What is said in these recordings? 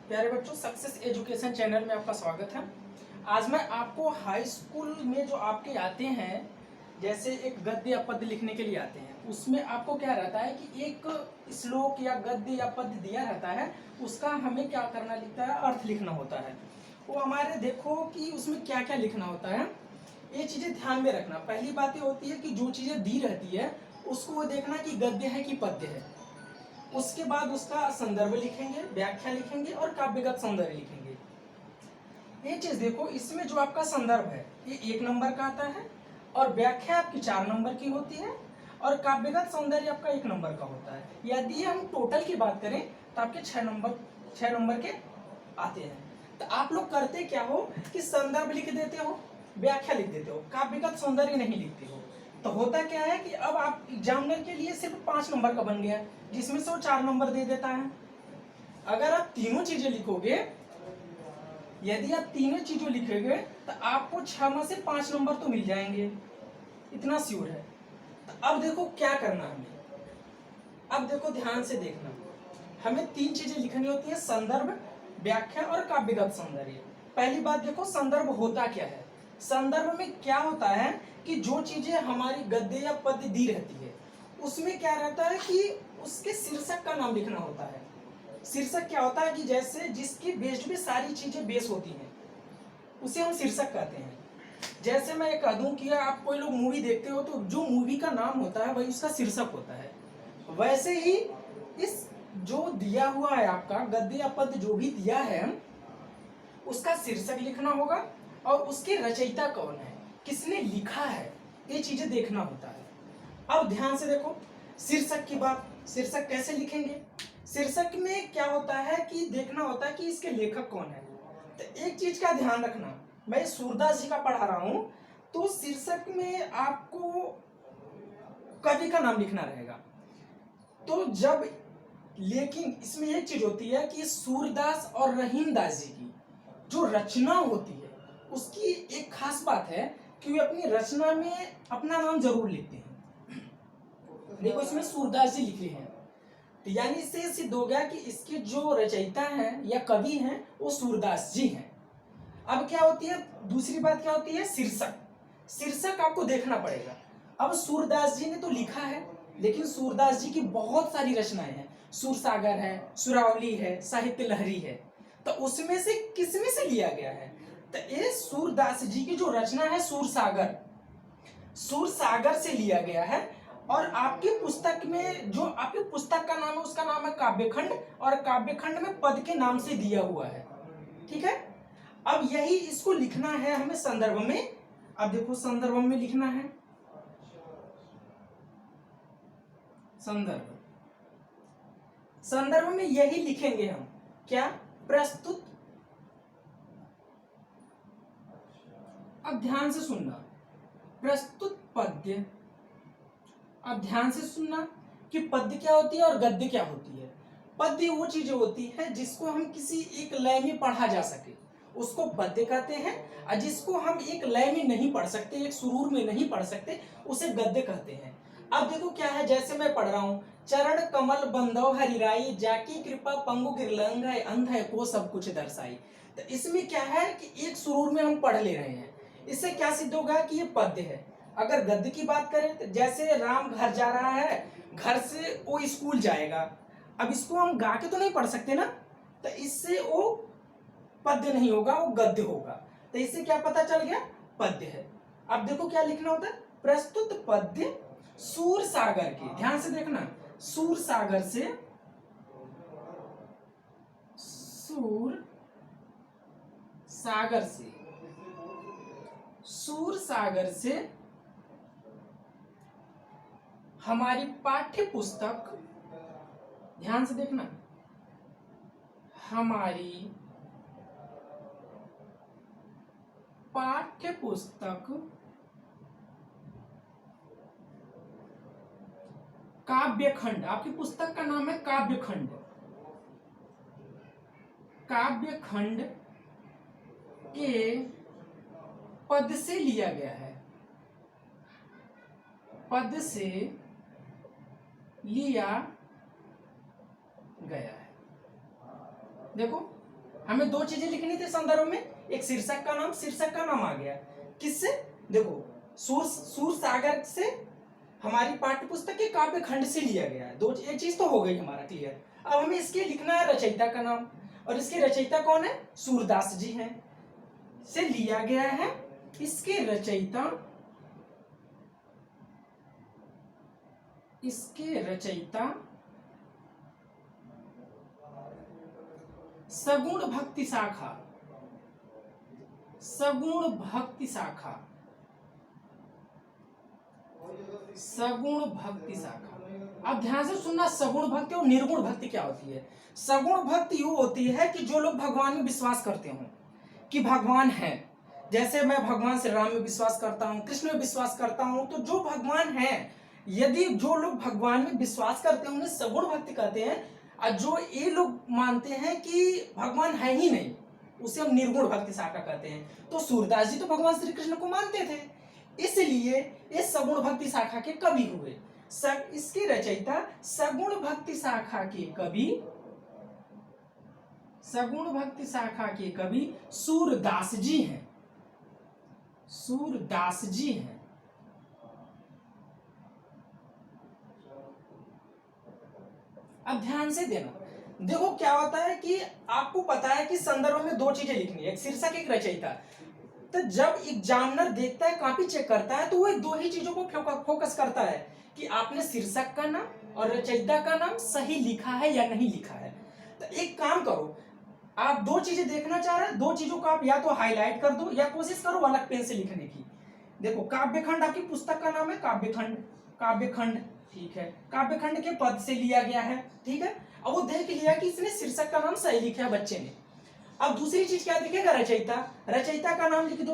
प्यारे बच्चों, success education channel में आपका स्वागत है। आज मैं आपको हाई स्कूल में जो आपके आते हैं, जैसे एक गद्य या पद्य लिखने के लिए आते हैं, उसमें आपको क्या रहता है कि एक श्लोक या गद्य या पद्य दिया रहता है, उसका हमें क्या करना लिखता है, अर्थ लिखना होता है। वो हमारे देखो कि उसमें क्या क्या लिखना होता है, ये चीजें ध्यान में रखना। पहली बात ये होती है कि जो चीजें दी रहती है उसको वो देखना कि गद्य है कि पद्य है। उसके बाद उसका संदर्भ लिखेंगे, व्याख्या लिखेंगे और काव्यगत सौंदर्य लिखेंगे। ये चीज देखो, इसमें जो आपका संदर्भ है ये 1 नंबर का आता है और व्याख्या आपकी 4 नंबर की होती है और काव्यगत सौंदर्य आपका 1 नंबर का होता है। यदि हम टोटल की बात करें तो आपके 6 नंबर के आते हैं। तो आप लोग करते क्या हो कि संदर्भ लिख देते हो, व्याख्या लिख देते हो, काव्यगत सौंदर्य नहीं लिखते हो। तो होता क्या है कि अब आप एग्जामिनर के लिए सिर्फ 5 नंबर का बन गया, जिसमें से वो 4 नंबर दे देता है। अगर आप तीनों चीजें लिखोगे, यदि आप तीनों चीजें लिखोगे तो आपको 6 में से 5 नंबर तो मिल जाएंगे, इतना श्योर है। तो अब देखो क्या करना हमें, अब देखो ध्यान से देखना, हमें 3 चीजें लिखनी होती है, संदर्भ, व्याख्या और काव्यगत सौंदर्य। पहली बात देखो, संदर्भ होता क्या है। संदर्भ में क्या होता है कि जो चीजें हमारी गद्य या पद्य दी रहती है उसमें क्या रहता है कि उसके शीर्षक का नाम लिखना होता है। शीर्षक क्या होता है कि जैसे जिसकी बेस्ड पे सारी चीजें बेस होती हैं उसे हम शीर्षक कहते हैं। जैसे मैं कह दूं कि आप कोई लोग मूवी देखते हो तो जो मूवी का नाम होता है वही उसका शीर्षक होता है। वैसे ही इस जो दिया हुआ है आपका गद्य या पद्य जो भी दिया है उसका शीर्षक लिखना होगा और उसके रचयिता कौन है, किसने लिखा है, ये चीजें देखना होता है। अब ध्यान से देखो शीर्षक की बात, शीर्षक कैसे लिखेंगे। शीर्षक में क्या होता है कि देखना होता है कि इसके लेखक कौन है। तो एक चीज का ध्यान रखना, मैं सूरदास जी का पढ़ा रहा हूं तो शीर्षक में आपको कवि का नाम लिखना रहेगा। तो जब, लेकिन इसमें एक चीज होती है कि सूरदास और रहीम दास जी की जो रचना होती है उसकी एक खास बात है कि वे अपनी रचना में अपना नाम जरूर लिखते हैं। देखो इसमें सूरदास जी लिखे हैं, तो यानी इससे सिद्ध हो गया कि इसके जो रचयिता हैं या कवि हैं वो सूरदास जी हैं। अब क्या होती है, दूसरी बात क्या होती है, शीर्षक। शीर्षक आपको देखना पड़ेगा। अब सूरदास जी ने तो लिखा है, लेकिन सूरदास जी की बहुत सारी रचनाएं हैं, सूरसागर है, सुरावली है, साहित्य लहरी है। तो उसमें से किसमें से लिया गया है, तो ये सूरदास जी की जो रचना है सूरसागर, सूरसागर से लिया गया है। और आपकी पुस्तक में जो आपकी पुस्तक का नाम है उसका नाम है काव्यखंड, और काव्यखंड में पद के नाम से दिया हुआ है। ठीक है, अब यही इसको लिखना है हमें संदर्भ में। अब देखो संदर्भ में लिखना है, संदर्भ, संदर्भ में यही लिखेंगे हम, क्या, प्रस्तुत। अब ध्यान से सुनना, प्रस्तुत पद्य। अब ध्यान से सुनना कि पद्य क्या होती है और गद्य क्या होती है। पद्य वो चीजें होती है जिसको हम किसी एक लय में पढ़ा जा सके, उसको पद्य कहते हैं। और जिसको हम एक लय में नहीं पढ़ सकते, एक सुरूर में नहीं पढ़ सकते, उसे गद्य कहते हैं। अब देखो क्या है, जैसे मैं पढ़ रहा हूं, चरण कमल बंधव हरिराई, जाकी कृपा पंगु गिरलंग है, अंध है को सब कुछ दर्शाई। तो इसमें क्या है कि एक सुरूर में हम पढ़ ले रहे हैं, इससे क्या सिद्ध होगा कि ये पद्य है। अगर गद्य की बात करें तो जैसे राम घर जा रहा है, घर से वो स्कूल जाएगा, अब इसको हम गा के तो नहीं पढ़ सकते ना, तो इससे वो पद्य नहीं होगा, वो गद्य होगा। तो इससे क्या पता चल गया, पद्य है। अब देखो क्या लिखना होता है, प्रस्तुत पद्य सूर सागर के, ध्यान से देखना, सूर सागर से, सूर सागर से, सूर सागर से हमारी पाठ्य पुस्तक, ध्यान से देखना, हमारी पाठ्य पुस्तक काव्यखंड, आपकी पुस्तक का नाम है काव्यखंड, काव्यखंड के पद से लिया गया है, पद से लिया गया है। देखो हमें दो चीजें लिखनी थी संदर्भ में, एक शीर्षक का नाम आ गया किससे, देखो सूर सागर से, हमारी पाठ्य पुस्तक के काव्य खंड से लिया गया है। दो एक चीज तो हो गई हमारा क्लियर। अब हमें इसके लिखना है रचयिता का नाम, और इसके रचयिता कौन है, सूरदास जी हैं, से लिया गया है। इसके रचयिता सगुण भक्ति शाखा, सगुण भक्ति शाखा। अब ध्यान से सुनना, सगुण भक्ति और निर्गुण भक्ति क्या होती है। सगुण भक्ति वो होती है कि जो लोग भगवान में विश्वास करते हो कि भगवान है, जैसे मैं भगवान श्री राम में विश्वास करता हूँ, कृष्ण में विश्वास करता हूँ, तो जो भगवान है, यदि जो लोग भगवान में विश्वास करते हैं उन्हें सगुण भक्ति कहते हैं, और जो ये लोग मानते हैं कि भगवान है ही नहीं, उसे हम निर्गुण भक्ति शाखा कहते हैं। तो सूरदास जी तो भगवान श्री कृष्ण को मानते थे, इसलिए ये सगुण भक्ति शाखा के कवि हुए। इसके रचयिता सगुण भक्ति शाखा के कवि सूरदास जी हैं, अब ध्यान से देना, देखो क्या होता है कि आपको पता है कि संदर्भ में दो चीजें लिखनी है, एक शीर्षक एक रचयिता। तो जब एग्जामिनर देखता है, कॉपी चेक करता है, तो वो दो ही चीजों को फोकस करता है कि आपने शीर्षक का नाम और रचयिता का नाम सही लिखा है या नहीं लिखा है। तो एक काम करो, आप दो चीजें देखना चाह रहे हैं, दो चीजों को आप या तो हाईलाइट कर दो या कोशिश करो अलग पेन से लिखने की। देखो काव्यखंड आपकी पुस्तक का नाम है, काव्यखंड ठीक है, काव्यखंड के पद से लिया गया है, ठीक है। अब वो देख लिया कि इसने शीर्षक का नाम सही लिखा है बच्चे ने। अब दूसरी चीज क्या दिखेगा, रचयिता का नाम लिख दो,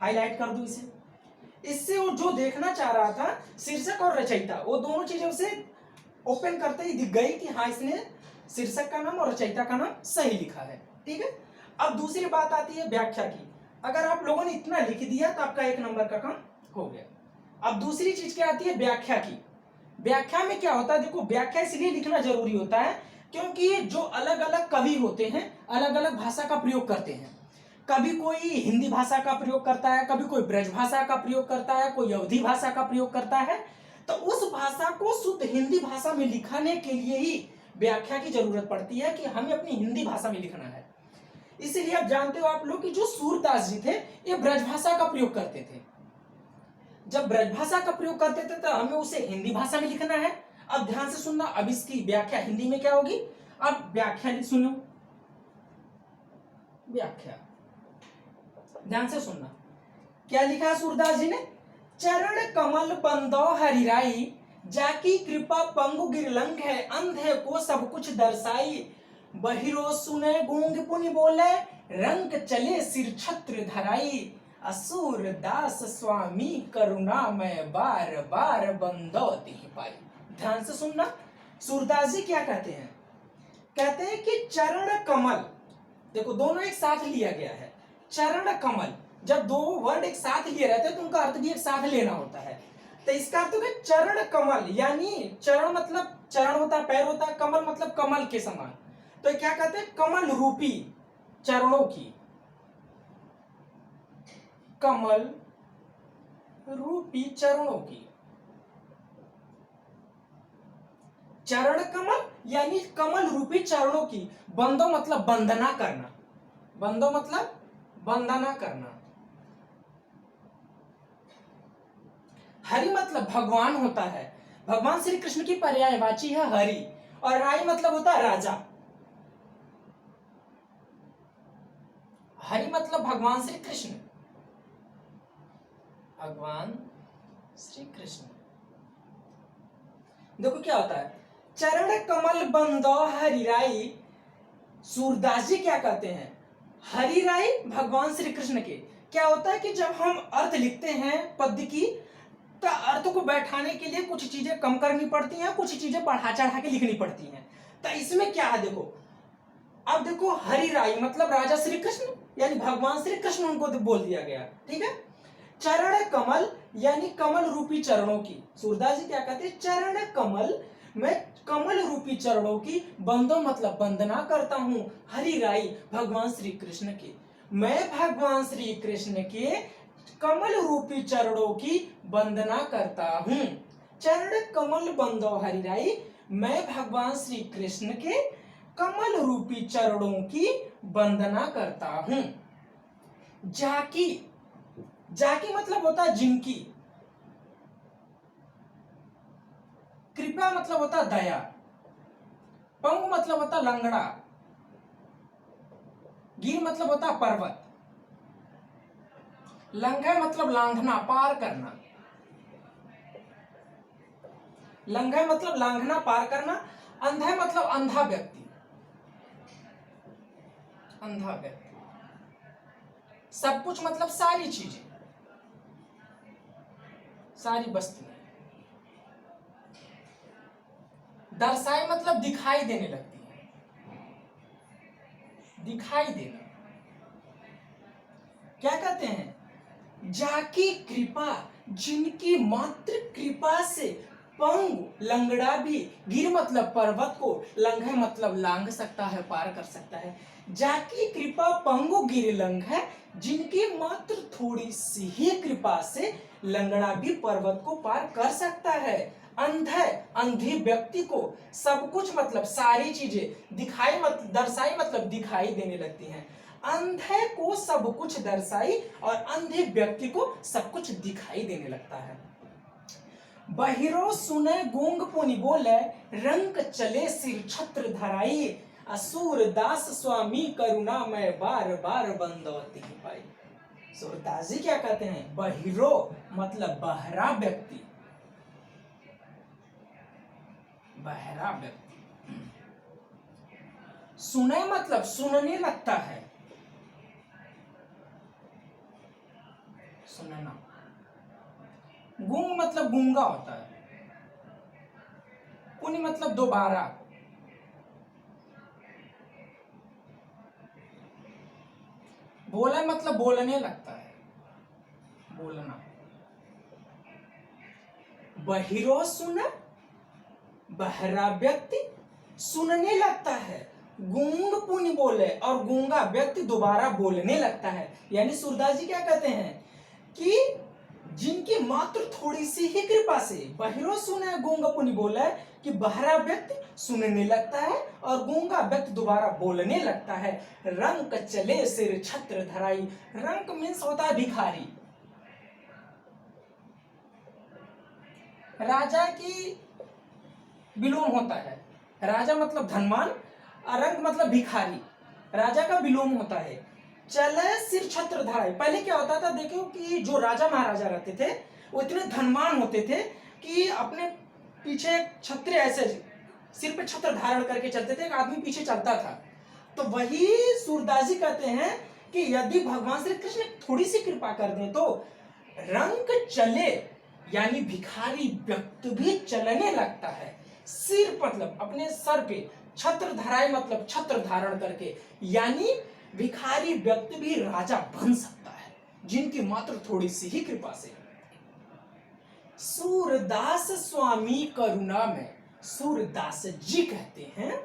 हाईलाइट कर दो इसे। इससे वो जो देखना चाह रहा था शीर्षक और रचयिता, वो दोनों चीजें उसे ओपन करते ही दिख गई कि हाँ इसने शीर्षक का नाम और रचयिता का नाम सही लिखा है, ठीक है। अब दूसरी बात आती है व्याख्या की। अगर आप लोगों ने इतना लिख दिया तो आपका 1 नंबर का काम हो गया। अब दूसरी चीज क्या आती है, व्याख्या की। व्याख्या में क्या होता है, देखो व्याख्या इसलिए लिखना जरूरी होता है क्योंकि जो अलग अलग कवि होते हैं अलग अलग भाषा का प्रयोग करते हैं। कभी कोई हिंदी भाषा का प्रयोग करता है, कभी कोई ब्रज भाषा का प्रयोग करता है, कोई अवधी भाषा का प्रयोग करता है। तो उस भाषा को शुद्ध हिंदी भाषा में लिखने के लिए ही व्याख्या की जरूरत पड़ती है कि हमें अपनी हिंदी भाषा में लिखना है। इसीलिए आप जानते हो आप लोग कि जो सूरदास जी थे ये ब्रज भाषा का प्रयोग करते थे। जब ब्रज भाषा का प्रयोग करते थे तो हमें उसे हिंदी भाषा में लिखना है। अब ध्यान से सुनना, अब इसकी व्याख्या हिंदी में क्या होगी, अब व्याख्या सुनो, व्याख्या ध्यान से सुनना। क्या लिखा है सूरदास जी ने, चरण कमल बंदो हरिराई, जाकी कृपा पंगु गिरलंग है, अंधे को सब कुछ दर्शाई, बहिरो सुने गूंग पुनि बोले, रंग चले सिर छत्र धराई, असुर दास स्वामी करुणा में बार बार बंदो तिहि पाई। ध्यान से सुनना, सूरदास जी क्या कहते हैं, कहते हैं कि चरण कमल, देखो दोनों एक साथ लिया गया है। चरण कमल, जब दो वर्ड एक साथ लिए रहते हैं तो उनका अर्थ भी एक साथ लेना होता है। तो इसका अर्थ होगा चरण कमल, यानी चरण मतलब चरण होता है, पैर होता है, कमल मतलब कमल के समान। तो क्या कहते हैं, कमल रूपी चरणों की, कमल रूपी चरणों की। चरण कमल यानी कमल रूपी चरणों की। बंदो मतलब वंदना करना, बंदो मतलब वंदना करना। हरि मतलब भगवान होता है, भगवान श्री कृष्ण की पर्यायवाची है हरि, और राई मतलब होता है राजा। हरि मतलब भगवान श्री कृष्ण, भगवान श्री कृष्ण। देखो क्या होता है, चरण कमल बंदो हरिराई। सूरदास जी क्या कहते हैं, हरिराई भगवान श्री कृष्ण के। क्या होता है कि जब हम अर्थ लिखते हैं पद्य की, तो अर्थ को बैठाने के लिए कुछ चीजें कम करनी पड़ती हैं, कुछ चीजें बढ़ा चढ़ा के लिखनी पड़ती हैं। तो इसमें क्या है, देखो अब देखो हरिराई मतलब राजा श्री कृष्ण, यानी भगवान श्री कृष्ण उनको बोल दिया गया, ठीक है। चरण कमल यानी कमल रूपी चरणों की। सूरदास जी क्या कहते हैं, चरण कमल में कमल रूपी चरणों की बंदो मतलब वंदना करता हूँ हरि राई भगवान श्री कृष्ण के। मैं भगवान श्री कृष्ण के कमल रूपी चरणों की वंदना करता हूँ। चरण कमल बंदो हरि राई, मैं भगवान श्री कृष्ण के कमल रूपी चरणों की वंदना करता हूँ। जाकी, जाकी मतलब होता है जिनकी। कृपा मतलब होता है दया। पंग मतलब होता है लंगड़ा। गिर मतलब होता है पर्वत। लंघय मतलब लांघना, पार करना। लंघय मतलब लांघना, पार करना। अंधय मतलब अंधा व्यक्ति। अंधा व्यक्ति। सब कुछ मतलब सारी चीजें, सारी वस्तुएं। दर्शाई मतलब दिखाई देने लगती है, दिखाई देना। क्या कहते हैं? जाकी कृपा, जिनकी मात्र कृपा से पंग लंगड़ा भी, गिर मतलब पर्वत को, लंघे मतलब लांघ सकता है, पार कर सकता है। जाकी कृपा पंगु गिर लंघ है, जिनकी मात्र थोड़ी सी ही कृपा से लंगड़ा भी पर्वत को पार कर सकता है। अंधे, अंधी व्यक्ति को सब कुछ मतलब सारी चीजें, दिखाई मतलब दर्शाई मतलब दिखाई देने लगती हैं। अंधे को सब कुछ दर्शाई और अंधे व्यक्ति को सब कुछ दिखाई देने लगता है। बहिरो सुने गूंग पुनि बोले, रंक चले सिर छत्र धराई, असुर दास स्वामी करुणा मैं बार बार बंदवती पाई। सूरदास जी क्या कहते हैं? बहिरो मतलब बहरा व्यक्ति, बहरा व्यक्ति। सुने मतलब सुनने लगता है, सुनना। गूंग मतलब गूंगा होता है। पुनि मतलब दोबारा। बोला मतलब बोलने लगता है, बोलना। बहिरो सुना, बहरा व्यक्ति सुनने लगता है। गूंग पुनि बोले, और गूंगा व्यक्ति दोबारा बोलने लगता है। यानी सूरदास जी क्या कहते हैं कि जिनकी मात्र थोड़ी सी ही कृपा से, बहिरो सुने गूंग पुनि बोले, कि बहरा व्यक्ति सुनने लगता है और गूंगा व्यक्ति दोबारा बोलने लगता है। रंक चले सिर छत्र धराई, रंक मीन्स होता है भिखारी। राजा की विलोम होता है। राजा मतलब धनवान, रंक मतलब भिखारी, राजा का विलोम होता है। चले सिर छत्र धराई, पहले क्या होता था देखो कि जो राजा महाराजा रहते थे वो इतने धनवान होते थे कि अपने पीछे छत्र, ऐसे सिर पे छत्र धारण करके चलते थे, एक आदमी पीछे चलता था। तो वही सूरदास जी कहते हैं कि यदि भगवान श्री कृष्ण थोड़ी सी कृपा कर दें तो रंक चले, यानी भिखारी व्यक्ति भी चलने लगता है। सिर मतलब अपने सर पे, छत्र धराई मतलब छत्र धारण करके, यानी भिखारी व्यक्ति भी राजा बन सकता है जिनकी मात्र थोड़ी सी ही कृपा से। सूरदास स्वामी करुणा में, सूरदास जी कहते हैं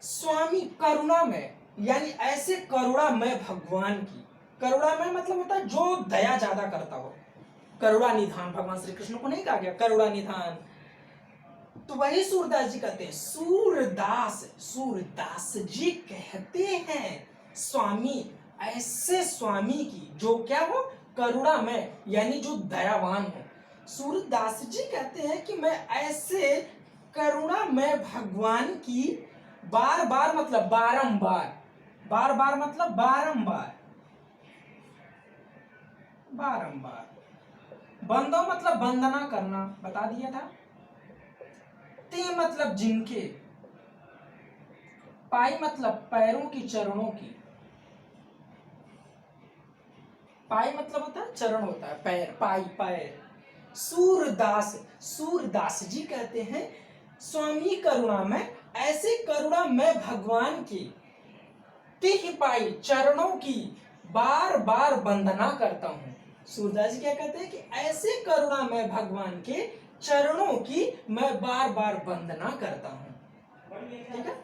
स्वामी करुणा में, यानी ऐसे करुणा में भगवान की, करुणा में मतलब होता है जो दया ज्यादा करता हो। करुणा निधान, भगवान श्री कृष्ण को नहीं कहा गया करुणा निधान, तो वही सूरदास जी कहते हैं। सूरदास, सूरदास जी कहते हैं स्वामी, ऐसे स्वामी की जो क्या हो, करुणा में, यानी जो दयावान हो। सूरदास जी कहते हैं कि मैं ऐसे करुणा में भगवान की बार बार मतलब बारंबार, बार बार मतलब बारंबार, बारंबार। बंदो मतलब वंदना करना, बता दिया था। ते मतलब जिनके, पाई मतलब पैरों की, चरणों की। पाई मतलब होता है चरण, होता है पैर, पाई पैर। सूरदास, सूरदास जी कहते हैं स्वामी करुणा में, ऐसे करुणा मैं भगवान की, तिह पाई चरणों की बार बार वंदना करता हूं। सूरदास जी क्या कहते हैं कि ऐसे करुणा मैं भगवान के चरणों की मैं बार बार वंदना करता हूँ। ठीक है,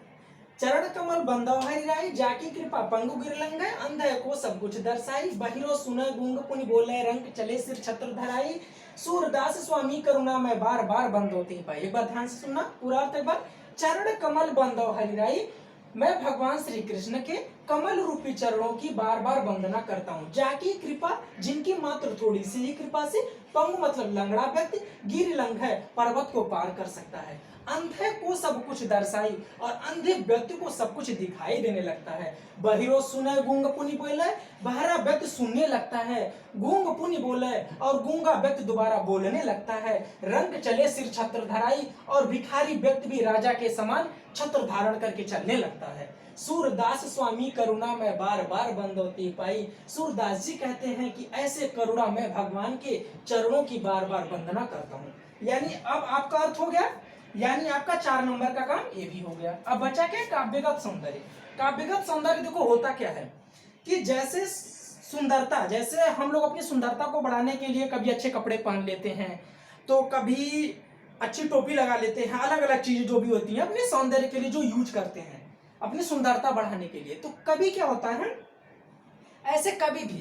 चरण कमल बंदो हरि राई, जाकी कृपा पंगु गिरलंगै, अंधे को सब कुछ दर्शाई, बहिरो सुने गूंग पुनि बोले, रंग चले सिर छत्र धराई, सूरदास स्वामी करुणा में बार बार बंदोती पाई। एक बार ध्यान से सुनना पूरा अर्थ एक बार। चरण कमल बंदो हरि राई, मैं भगवान श्री कृष्ण के कमल रूपी चरणों की बार बार वंदना करता हूँ। जाकी कृपा, जिनकी मात्र थोड़ी सी ही कृपा से, पंग मतलब लंगड़ा व्यक्ति, गिर लंघ है पर्वत को पार कर सकता है, अंधे को सब कुछ दर्शाई और अंधे व्यक्ति को सब कुछ दिखाई देने लगता है, बहिरो सुने गूंग पुनि बोले, बहरा व्यक्ति सुनने लगता है, गूंग पुनि बोले और गूंगा व्यक्ति दोबारा बोलने लगता है, रंग चले सिर छत्र धराई और भिखारी व्यक्ति भी राजा के समान छत्र धारण करके चलने लगता है, सूरदास स्वामी करुणा में बार बार बंदोती पाई। सूरदास जी कहते हैं कि ऐसे करुणा में भगवान के चरणों की बार बार वंदना करता हूँ। यानी अब आपका अर्थ हो गया, यानी आपका 4 नंबर का काम ये भी हो गया। अब बचा क्या, काव्यगत सौंदर्य। काव्यगत सौंदर्य देखो होता क्या है कि जैसे सुंदरता, जैसे हम लोग अपनी सुंदरता को बढ़ाने के लिए कभी अच्छे कपड़े पहन लेते हैं, तो कभी अच्छी टोपी लगा लेते हैं, अलग अलग चीजें जो भी होती हैं अपने सौंदर्य के लिए जो यूज करते हैं अपनी सुंदरता बढ़ाने के लिए, तो कभी क्या होता है, ऐसे कभी भी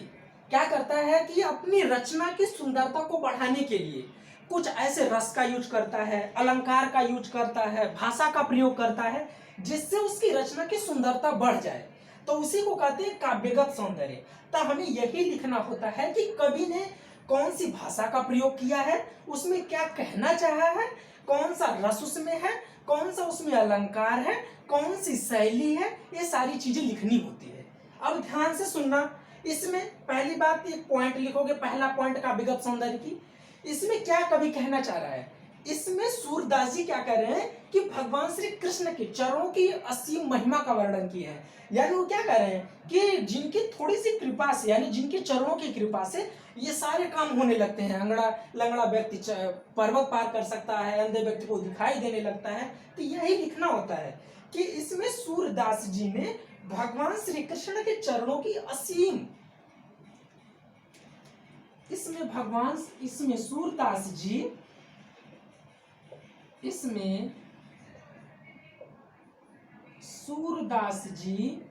क्या करता है कि अपनी रचना की सुंदरता को बढ़ाने के लिए कुछ ऐसे रस का यूज करता है, अलंकार का यूज करता है, भाषा का प्रयोग करता है, जिससे उसकी रचना की सुंदरता बढ़ जाए, तो उसी को कहते हैं काव्यगत सौंदर्य। तो हमें यही लिखना होता है कि कवि ने कौन सी भाषा का प्रयोग किया है, उसमें क्या कहना चाहा है, कौन सा रस उसमें है, कौन सा उसमें अलंकार है, कौन सी शैली है, ये सारी चीजें लिखनी होती है। अब ध्यान से सुनना, इसमें पहली बात एक पॉइंट लिखोगे, पहला पॉइंट का विगत सौंदर्य की, इसमें क्या कवि कहना चाह रहा है, इसमें सूरदास जी क्या कह रहे हैं कि भगवान श्री कृष्ण के चरणों की असीम महिमा का वर्णन किया है। यानी वो क्या कह रहे हैं कि जिनकी थोड़ी सी कृपा से, यानी जिनके चरणों की कृपा से ये सारे काम होने लगते हैं, लंगड़ा व्यक्ति पर्वत पार कर सकता है, अंधे व्यक्ति को दिखाई देने लगता है, तो यही लिखना होता है कि इसमें सूरदास जी ने भगवान श्री कृष्ण के चरणों की असीम, इसमें सूरदास जी, इसमें सूरदास जी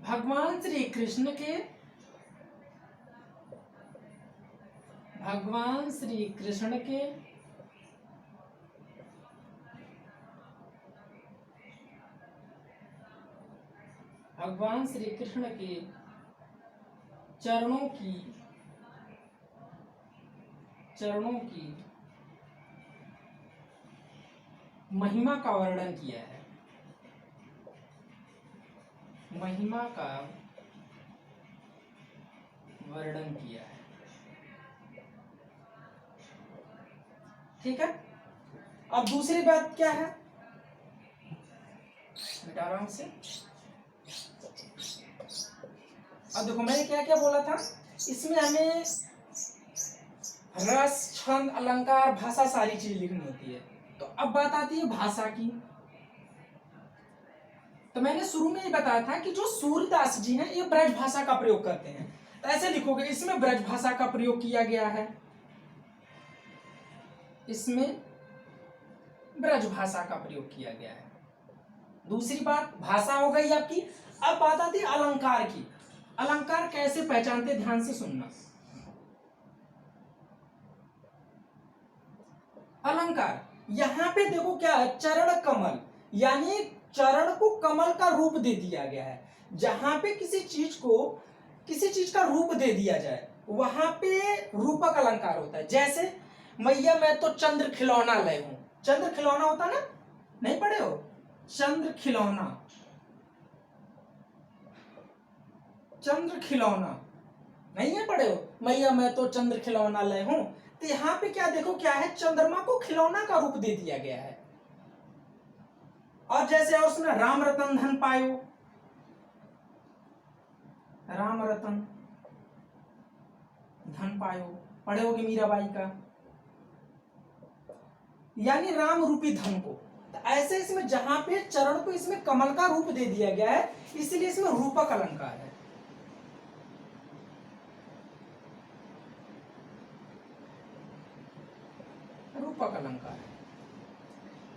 भगवान श्री कृष्ण के, भगवान श्री कृष्ण के भगवान श्री कृष्ण के चरणों की महिमा का वर्णन किया है, महिमा का वर्णन किया है। ठीक है, अब दूसरी बात क्या है, बेटा आराम से। अब देखो मैंने क्या क्या बोला था, इसमें हमें रस, छंद, अलंकार, भाषा सारी चीज लिखनी होती है। तो अब बात आती है भाषा की। तो मैंने शुरू में ही बताया था कि जो सूरदास जी हैं ये ब्रज भाषा का प्रयोग करते हैं, तो ऐसे लिखोगे, इसमें ब्रज भाषा का प्रयोग किया गया है, इसमें ब्रज भाषा का प्रयोग किया गया है। दूसरी बात भाषा हो गई आपकी। अब बात आती है अलंकार की। अलंकार कैसे पहचानते, ध्यान से सुनना। अलंकार यहां पे देखो क्या है, चरण कमल, यानी चरण को कमल का रूप दे दिया गया है। जहां पे किसी चीज का रूप दे दिया जाए वहां पे रूपक अलंकार होता है। जैसे मैया मैं तो चंद्र खिलौना लय हूं, चंद्र खिलौना होता ना, नहीं पढ़े हो, चंद्र खिलौना, चंद्र खिलौना नहीं है पढ़े हो, मैया मैं तो चंद्र खिलौना लय हूं। तो यहां पे क्या देखो क्या है, चंद्रमा को खिलौना का रूप दे दिया गया है। और जैसे और सुना, राम रतन धन पायो, राम रतन धन पायो, पढ़े होगे मीराबाई का, यानी राम रूपी धन को। तो ऐसे इसमें जहां पे चरण को इसमें कमल का रूप दे दिया गया है, इसलिए इसमें रूपक अलंकार है। रूपक अलंकार है।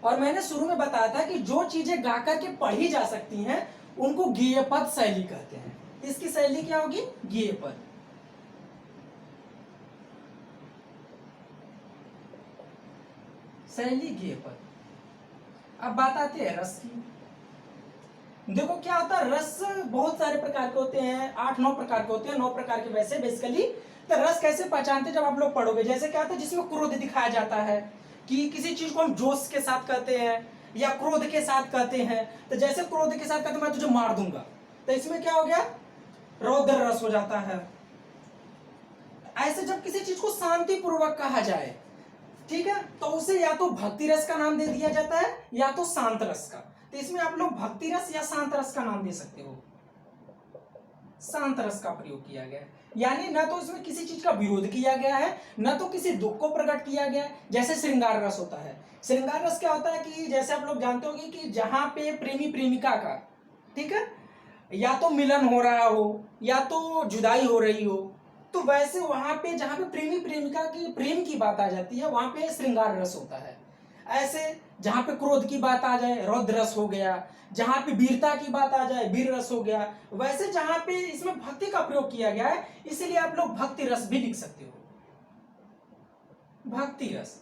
और मैंने शुरू में बताया था कि जो चीजें गा करके पढ़ी जा सकती हैं उनको गेय पद शैली कहते हैं। इसकी शैली क्या होगी? गेय पद। शैली गेय पद। अब बात आती है रस की। देखो क्या होता है, रस बहुत सारे प्रकार के होते हैं, 8-9 प्रकार के होते हैं, 9 प्रकार के वैसे बेसिकली। तो रस कैसे पहचानते हैं? जब आप लोग पढ़ोगे, जैसे क्या होता है जिसमें क्रोध दिखाया जाता है कि किसी चीज को हम जोश के साथ कहते हैं या क्रोध के साथ कहते हैं। तो जैसे क्रोध के साथ कहते हैं मैं तुझे मार दूंगा, तो इसमें क्या हो गया? रौद्र रस हो जाता है। ऐसे जब किसी चीज को शांति पूर्वक कहा जाए, ठीक है, तो उसे या तो भक्ति रस का नाम दे दिया जाता है या तो शांत रस का। तो इसमें आप लोग भक्ति रस या शांत रस का नाम दे सकते हो। शांत रस का प्रयोग किया गया है, यानी न तो इसमें किसी चीज का विरोध किया गया है, न तो किसी दुख को प्रकट किया गया है। जैसे श्रृंगार रस होता है। श्रृंगार रस क्या होता है कि जैसे आप लोग जानते होंगे कि जहां पे प्रेमी प्रेमिका का, ठीक है, या तो मिलन हो रहा हो या तो जुदाई हो रही हो, तो वैसे वहां पे जहां पे प्रेमी प्रेमिका की प्रेम की बात आ जाती है वहां पे श्रृंगार रस होता है। ऐसे जहां पे क्रोध की बात आ जाए रौद्र रस हो गया, जहां पे वीरता की बात आ जाए वीर रस हो गया। वैसे जहां पे इसमें भक्ति का प्रयोग किया गया है, इसलिए आप लोग भक्ति रस भी लिख सकते हो। भक्ति रस,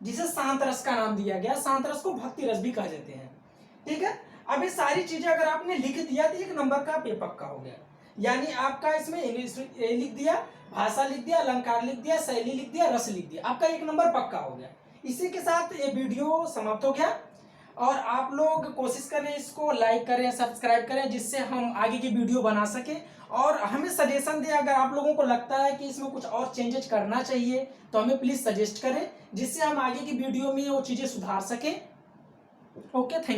जिसे शांत रस का नाम दिया गया, शांत रस को भक्ति रस भी कह देते हैं। ठीक है, अब ये सारी चीजें अगर आपने लिख दिया तो 1 नंबर का पे पक्का हो गया। यानी आपका इसमें इंग्लिश लिख दिया, भाषा लिख दिया, अलंकार लिख दिया, शैली लिख दिया, रस लिख दिया, आपका 1 नंबर पक्का हो गया। इसी के साथ ये वीडियो समाप्त हो गया। और आप लोग कोशिश करें इसको लाइक करें, सब्सक्राइब करें, जिससे हम आगे की वीडियो बना सकें। और हमें सजेशन दें, अगर आप लोगों को लगता है कि इसमें कुछ और चेंजेस करना चाहिए तो हमें प्लीज सजेस्ट करें, जिससे हम आगे की वीडियो में वो चीजें सुधार सकें। Okay, thank